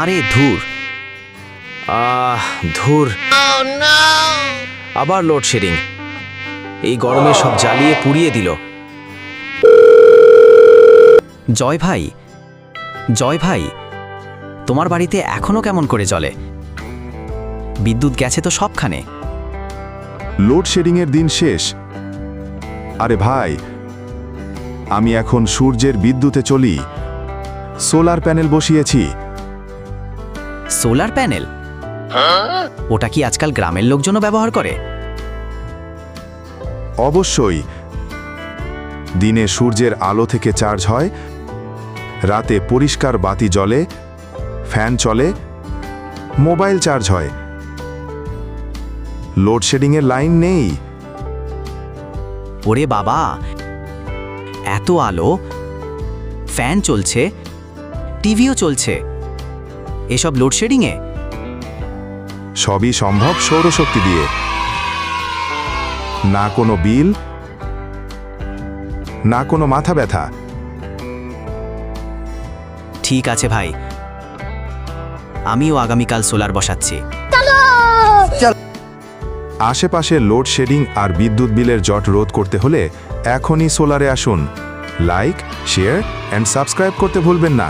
আরে ধুর, ধুর, আবার লোডশেডিং। এই গরমে সব জ্বালিয়ে পুড়িয়ে দিল। জয় ভাই, জয় ভাই, তোমার বাড়িতে এখনো কেমন করে চলে? বিদ্যুৎ গেছে তো সবখানে। লোডশেডিংয়ের দিন শেষ। আরে ভাই, আমি এখন সূর্যের বিদ্যুতে চলি। সোলার প্যানেল বসিয়েছি। Solar panel? ওটা কি আজকাল গ্রামের লোকজনও ব্যবহার করে? অবশ্যই। দিনে সূর্যের আলো থেকে চার্জ হয়, রাতে পরিষ্কার বাতি জ্বলে, ফ্যান চলে, মোবাইল চার্জ হয়। লোডশেডিংয়ের লাইন নেই। ওরে বাবা, এত আলো, ফ্যান চলছে, টিভিও চলছে, এসব লোডশেডিংয়ে? সবই সম্ভব সৌরশক্তি দিয়ে। না কোনো বিল, না কোনো মাথা ব্যথা। ঠিক আছে ভাই, আমিও আগামীকাল সোলার বসাচ্ছি। আশেপাশে লোডশেডিং আর বিদ্যুৎ বিলের জট রোধ করতে হলে এখনই সোলারে আসুন। লাইক, শেয়ার অ্যান্ড সাবস্ক্রাইব করতে ভুলবেন না।